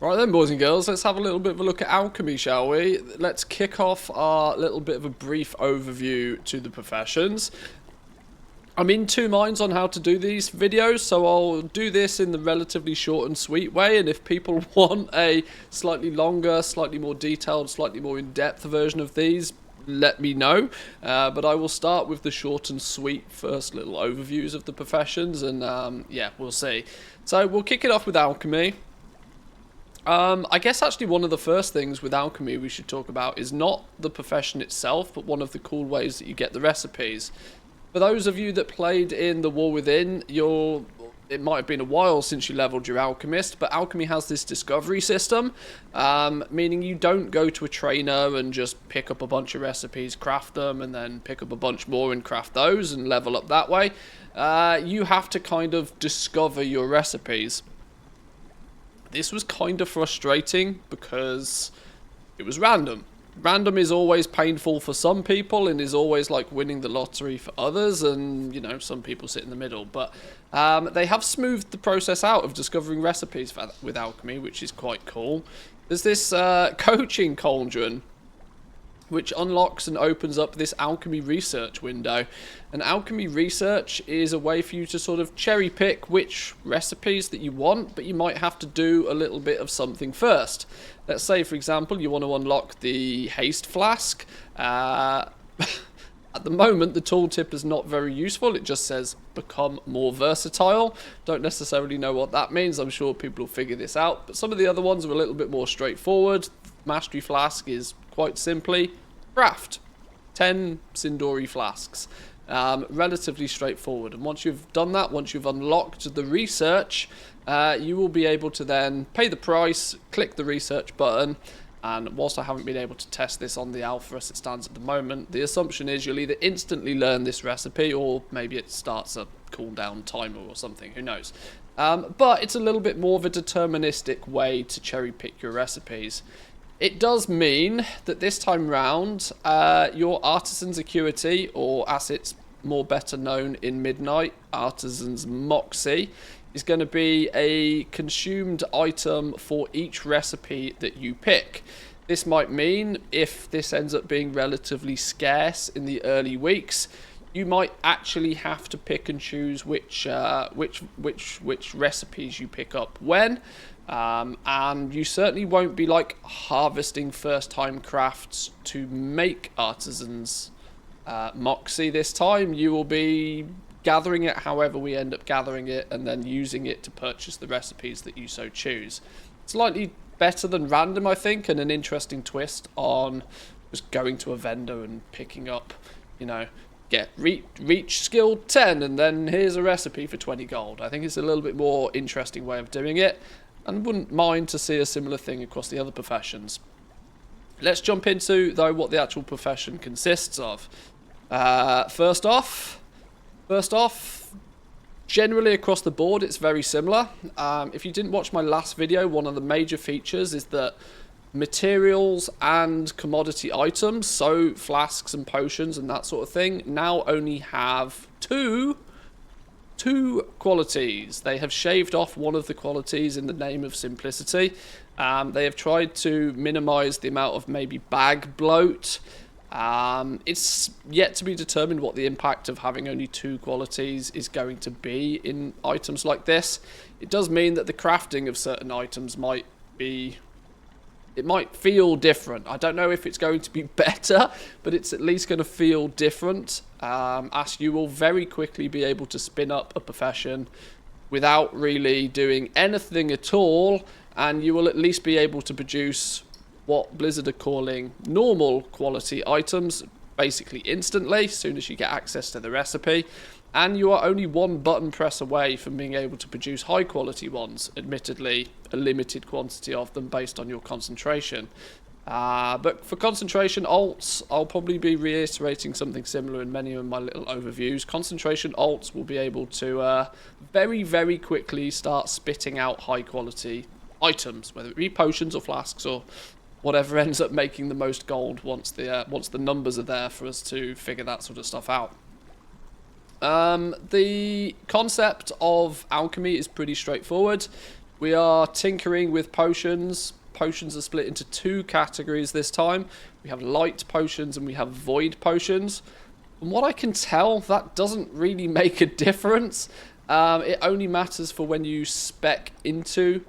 Right then, boys and girls, let's have a little bit of a look at alchemy, shall we? Let's kick off our little bit of a brief overview to the professions. I'm in two minds on how to do these videos, so I'll do this in the relatively short and sweet way, and if people want a slightly longer, slightly more detailed, slightly more in-depth version of these, let me know. But I will start with the short and sweet first little overviews of the professions, and yeah, we'll see. So we'll kick it off with alchemy. I guess actually one of the first things with alchemy we should talk about is not the profession itself, but one of the cool ways that you get the recipes. For those of you that played in the War Within, it might have been a while since you leveled your alchemist, but alchemy has this discovery system, meaning you don't go to a trainer and just pick up a bunch of recipes, craft them, and then pick up a bunch more and craft those and level up that way. You have to kind of discover your recipes. This was kind of frustrating because it was random. Random is always painful for some people and is always like winning the lottery for others, and you know, some people sit in the middle. But they have smoothed the process out of discovering recipes with alchemy, which is quite cool. There's this coaching cauldron which unlocks and opens up this alchemy research window. And alchemy research is a way for you to sort of cherry pick which recipes that you want, but you might have to do a little bit of something first. Let's say, for example, you want to unlock the haste flask. At the moment, the tooltip is not very useful. It just says become more versatile. Don't necessarily know what that means. I'm sure people will figure this out. But some of the other ones are a little bit more straightforward. Mastery flask is quite simply craft 10 Sindori flasks. Relatively straightforward. And once you've done that, once you've unlocked the research, you will be able to then pay the price, click the research button. And whilst I haven't been able to test this on the alpha as it stands at the moment, the assumption is you'll either instantly learn this recipe or maybe it starts a cooldown timer or something, who knows. But it's a little bit more of a deterministic way to cherry pick your recipes. It does mean that this time round, your Artisan's Acuity, or as it's more better known in Midnight, Artisan's Moxie, is going to be a consumed item for each recipe that you pick. This might mean, if this ends up being relatively scarce in the early weeks, you might actually have to pick and choose which recipes you pick up when. And you certainly won't be like harvesting first time crafts to make Artisan's Moxie this time. You will be gathering it however we end up gathering it and then using it to purchase the recipes that you so choose. Slightly better than random, I think, and an interesting twist on just going to a vendor and picking up, you know, get reach skill 10 and then here's a recipe for 20 gold. I think it's a little bit more interesting way of doing it, and wouldn't mind to see a similar thing across the other professions. Let's jump into, though, what the actual profession consists of. First off, generally across the board, it's very similar. If you didn't watch my last video, one of the major features is that materials and commodity items, so flasks and potions and that sort of thing, now only have two qualities. They have shaved off one of the qualities in the name of simplicity. They have tried to minimize the amount of maybe bag bloat. It's yet to be determined what the impact of having only two qualities is going to be in items like this. It does mean that the crafting of certain items might feel different. I don't know if it's going to be better, but it's at least going to feel different, as you will very quickly be able to spin up a profession without really doing anything at all, and you will at least be able to produce what Blizzard are calling normal quality items basically instantly, as soon as you get access to the recipe. And you are only one button press away from being able to produce high quality ones, admittedly a limited quantity of them based on your concentration. But for concentration alts, I'll probably be reiterating something similar in many of my little overviews. Concentration alts will be able to very, very quickly start spitting out high quality items, whether it be potions or flasks or whatever ends up making the most gold once the numbers are there for us to figure that sort of stuff out. The concept of alchemy is pretty straightforward. We are tinkering with potions. Potions are split into two categories this time. We have light potions and we have void potions. From what I can tell, that doesn't really make a difference. It only matters for when you spec into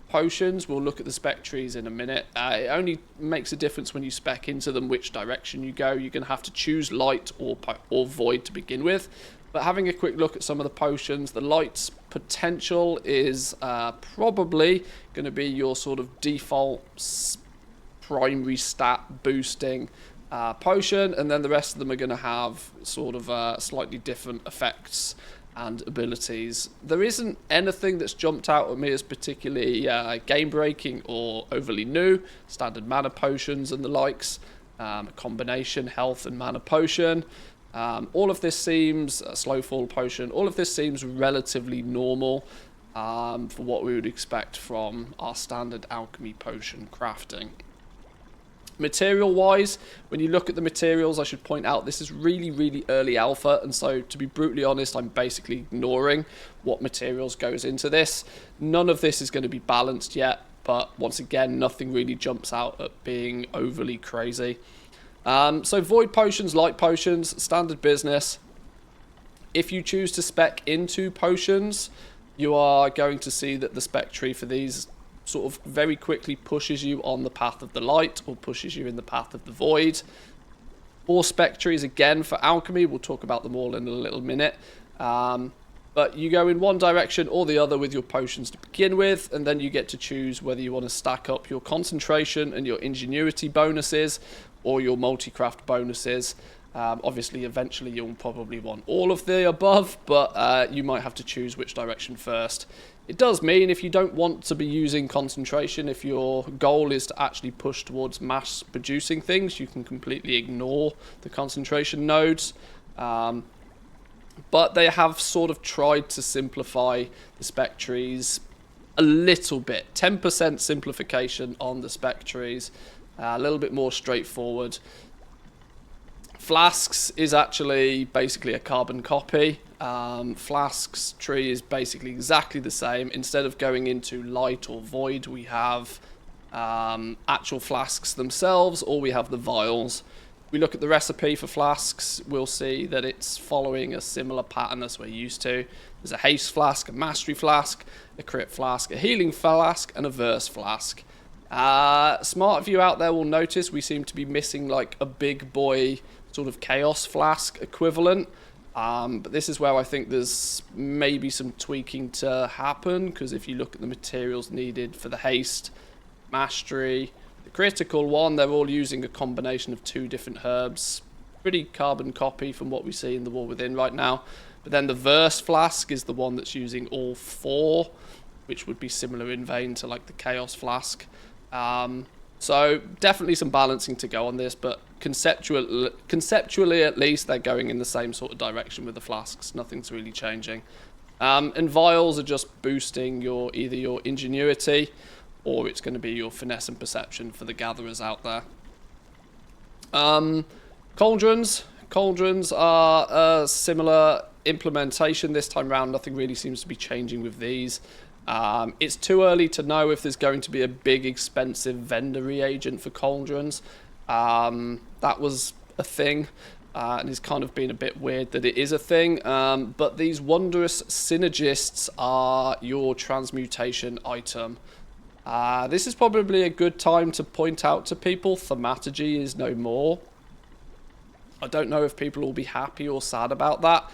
potions. We'll look at the spec trees in a minute. It only makes a difference when you spec into them which direction you go. You're going to have to choose light or void to begin with. But having a quick look at some of the potions, the light's potential is probably going to be your sort of default primary stat boosting potion, and then the rest of them are going to have sort of slightly different effects and abilities. There isn't anything that's jumped out at me as particularly game-breaking or overly new. Standard mana potions and the likes, a combination health and mana potion. All of this seems a slow fall potion. All of this seems relatively normal for what we would expect from our standard alchemy potion crafting. Material wise, when you look at the materials, I should point out this is really early alpha, and so to be brutally honest, I'm basically ignoring what materials goes into this. None of this is going to be balanced yet, but once again, nothing really jumps out at being overly crazy. So void potions, light potions, standard business. If you choose to spec into potions, you are going to see that the spec tree for these sort of very quickly pushes you on the path of the light or pushes you in the path of the void. Or spec trees again for alchemy, we'll talk about them all in a little minute. But you go in one direction or the other with your potions to begin with, and then you get to choose whether you want to stack up your concentration and your ingenuity bonuses or your multi-craft bonuses. Obviously, eventually you'll probably want all of the above, but you might have to choose which direction first. It does mean if you don't want to be using concentration, if your goal is to actually push towards mass producing things, you can completely ignore the concentration nodes. But they have sort of tried to simplify the spec trees a little bit. 10% simplification on the spec trees, a little bit more straightforward. Flasks is actually basically a carbon copy. Flask's tree is basically exactly the same. Instead of going into light or void, we have actual flasks themselves, or we have the vials. We look at the recipe for flasks, we'll see that it's following a similar pattern as we're used to. There's a haste flask, a mastery flask, a crit flask, a healing flask, and a verse flask. Smart of you out there will notice we seem to be missing like a big boy sort of chaos flask equivalent. But this is where I think there's maybe some tweaking to happen, because if you look at the materials needed for the haste, mastery, the critical one, they're all using a combination of two different herbs. Pretty carbon copy from what we see in the War Within right now. But then the verse flask is the one that's using all four, which would be similar in vein to like the chaos flask. So definitely some balancing to go on this, but conceptually at least they're going in the same sort of direction with the flasks. Nothing's really changing. And vials are just boosting either your ingenuity or it's going to be your finesse and perception for the gatherers out there. Cauldrons. Cauldrons are a similar implementation this time around. Nothing really seems to be changing with these. It's too early to know if there's going to be a big expensive vendor reagent for cauldrons. That was a thing, and it's kind of been a bit weird that it is a thing. But these wondrous synergists are your transmutation item. This is probably a good time to point out to people thaumaturgy is no more. I don't know if people will be happy or sad about that.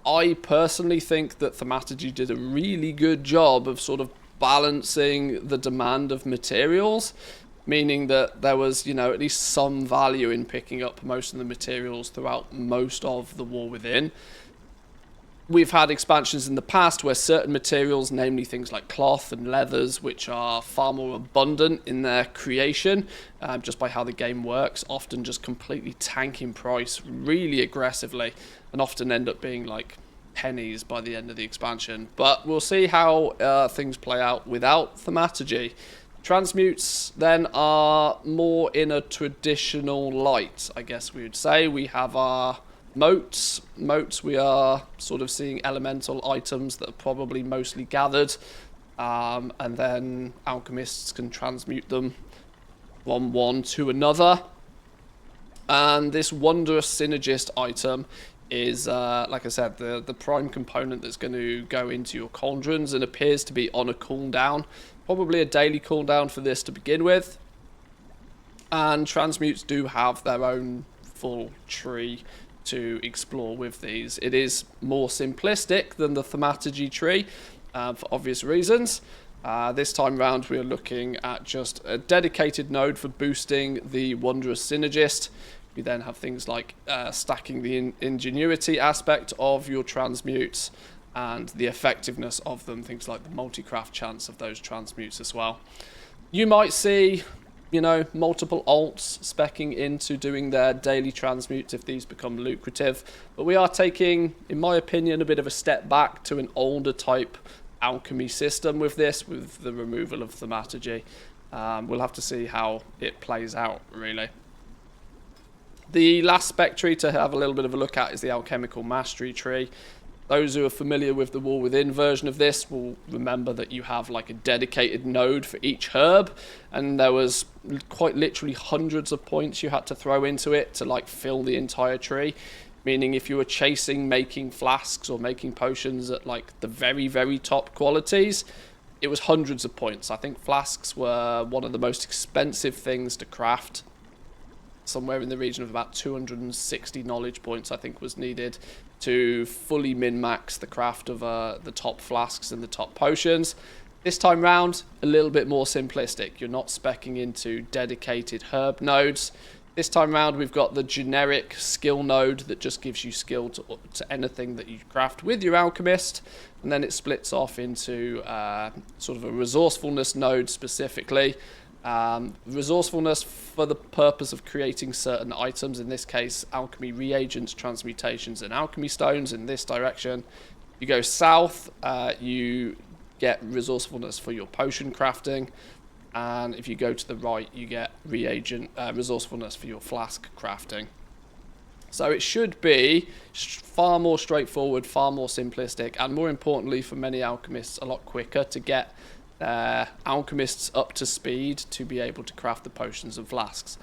I personally think that thaumaturgy did a really good job of sort of balancing the demand of materials, meaning that there was, at least some value in picking up most of the materials throughout most of the War Within. We've had expansions in the past where certain materials, namely things like cloth and leathers, which are far more abundant in their creation, just by how the game works, often just completely tank in price really aggressively, and often end up being like pennies by the end of the expansion. But we'll see how things play out without thaumaturgy. Transmutes then are more in a traditional light, I guess we would say. We have our moats. We are sort of seeing elemental items that are probably mostly gathered. and then alchemists can transmute them from one to another. And this wondrous synergist item is, like I said, the prime component that's going to go into your cauldrons, and appears to be on a cooldown, probably a daily cooldown for this to begin with. And transmutes do have their own full tree to explore with these. It is more simplistic than the thaumaturgy tree, for obvious reasons. This time round we are looking at just a dedicated node for boosting the wondrous synergist. We then have things like stacking the ingenuity aspect of your transmutes and the effectiveness of them, things like the multi-craft chance of those transmutes as well. You might see, you know, multiple alts speccing into doing their daily transmutes if these become lucrative, but we are taking, in my opinion, a bit of a step back to an older type alchemy system with this, with the removal of thaumaturgy. We'll have to see how it plays out, really. The last spec tree to have a little bit of a look at is the Alchemical Mastery tree. Those who are familiar with the War Within version of this will remember that you have like a dedicated node for each herb, and there was quite literally hundreds of points you had to throw into it to like fill the entire tree. Meaning if you were chasing making flasks or making potions at like the very, very top qualities, it was hundreds of points. I think flasks were one of the most expensive things to craft. Somewhere in the region of about 260 knowledge points, I think, was needed to fully min-max the craft of the top flasks and the top potions. This time round, a little bit more simplistic. You're not speccing into dedicated herb nodes. This time round, we've got the generic skill node that just gives you skill to anything that you craft with your alchemist, and then it splits off into sort of a resourcefulness node specifically. Resourcefulness for the purpose of creating certain items, in this case alchemy reagents, transmutations and alchemy stones in this direction. You go south, you get resourcefulness for your potion crafting, and if you go to the right you get reagent resourcefulness for your flask crafting. So it should be far more straightforward, far more simplistic, and more importantly for many alchemists a lot quicker to get alchemists up to speed to be able to craft the potions and flasks.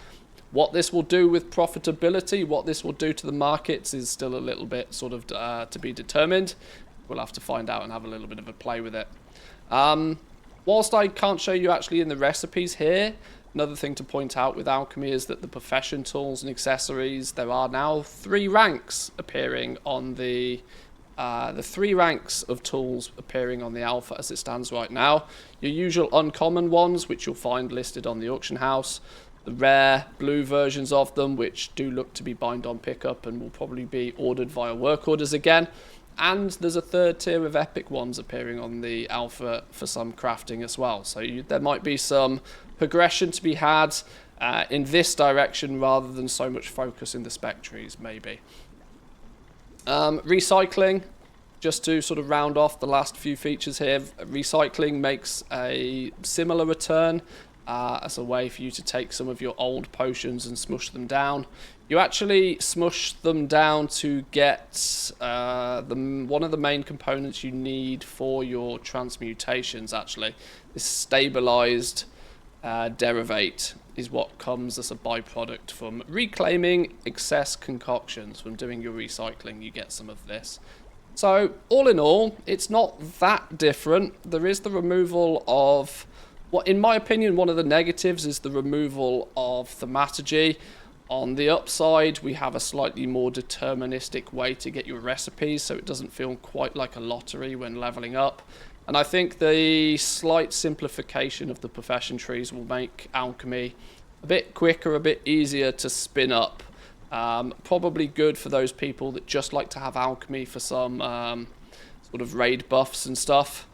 What this will do with profitability, what this will do to the markets, is still a little bit sort of to be determined. We'll have to find out and have a little bit of a play with it. Whilst I can't show you actually in the recipes here, another thing to point out with alchemy is that the profession tools and accessories, there are now 3 ranks appearing on the 3 ranks of tools appearing on the alpha as it stands right now. Your usual uncommon ones, which you'll find listed on the auction house. The rare blue versions of them, which do look to be bind on pickup and will probably be ordered via work orders again. And there's a 3rd tier of epic ones appearing on the alpha for some crafting as well. So there might be some progression to be had in this direction rather than so much focus in the spec trees, maybe. Recycling, just to sort of round off the last few features here, recycling makes a similar return as a way for you to take some of your old potions and smush them down. You actually smush them down to get one of the main components you need for your transmutations, actually. This stabilized derivate is what comes as a byproduct from reclaiming excess concoctions. From doing your recycling, you get some of this. So all in all, it's not that different. There is the removal of, what in my opinion, one of the negatives is the removal of thaumaturgy. On the upside, we have a slightly more deterministic way to get your recipes, so it doesn't feel quite like a lottery when leveling up. And I think the slight simplification of the profession trees will make alchemy a bit quicker, a bit easier to spin up. Probably good for those people that just like to have alchemy for some sort of raid buffs and stuff.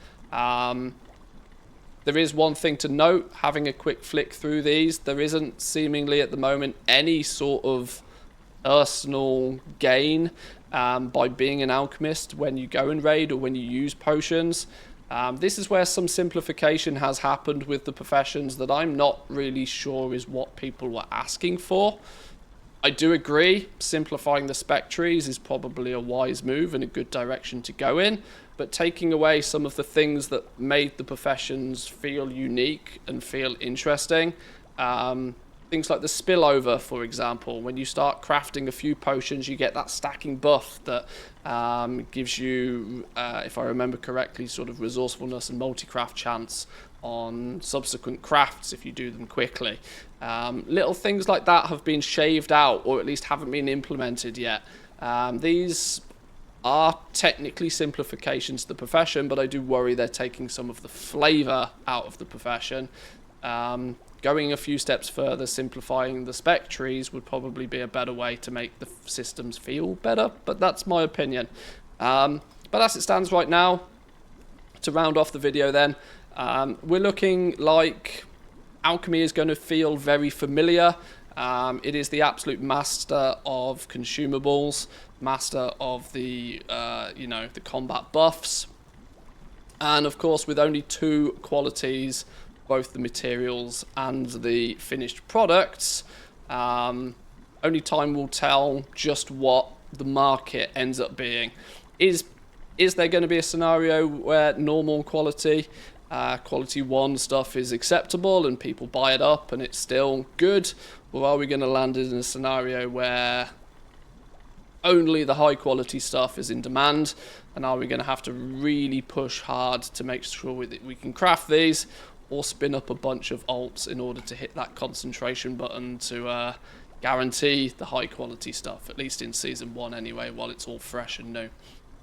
There is one thing to note, having a quick flick through these, there isn't seemingly at the moment any sort of personal gain by being an alchemist when you go and raid or when you use potions. This is where some simplification has happened with the professions that I'm not really sure is what people were asking for. I do agree, simplifying the spec trees is probably a wise move and a good direction to go in, but taking away some of the things that made the professions feel unique and feel interesting. Things like the spillover, for example. When you start crafting a few potions, you get that stacking buff that gives you, if I remember correctly, sort of resourcefulness and multi-craft chance on subsequent crafts if you do them quickly. Little things like that have been shaved out, or at least haven't been implemented yet. These are technically simplifications to the profession, but I do worry they're taking some of the flavour out of the profession. Going a few steps further, simplifying the spec trees would probably be a better way to make the systems feel better, but that's my opinion. But as it stands right now, to round off the video then, we're looking like Alchemy is going to feel very familiar. It is the absolute master of consumables, master of the, the combat buffs. And of course, with only 2 qualities, both the materials and the finished products, only time will tell just what the market ends up being. Is there going to be a scenario where normal quality, quality 1 stuff is acceptable and people buy it up and it's still good? Or are we going to land in a scenario where only the high quality stuff is in demand? And are we going to have to really push hard to make sure we can craft these, or spin up a bunch of alts in order to hit that concentration button to guarantee the high quality stuff, at least in Season 1 anyway, while it's all fresh and new.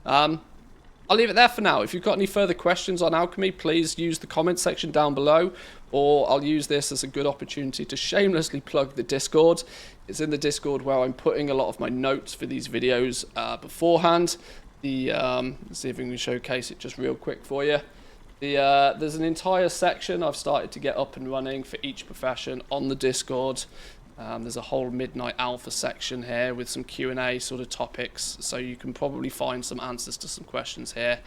I'll leave it there for now. If you've got any further questions on Alchemy, please use the comment section down below, or I'll use this as a good opportunity to shamelessly plug the Discord. It's in the Discord where I'm putting a lot of my notes for these videos beforehand. Let's see if we can showcase it just real quick for you. There's an entire section I've started to get up and running for each profession on the Discord. There's a whole midnight alpha section here with some Q&A sort of topics, so you can probably find some answers to some questions here.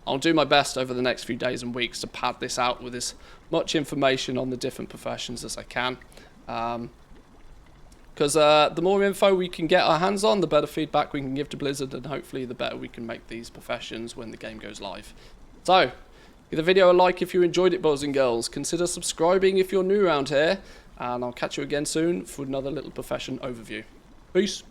I'll do my best over the next few days and weeks to pad this out with as much information on the different professions as I can. Because the more info we can get our hands on, the better feedback we can give to Blizzard, and hopefully the better we can make these professions when the game goes live. So, give the video a like if you enjoyed it, boys and girls. Consider subscribing if you're new around here, and I'll catch you again soon for another little profession overview. Peace.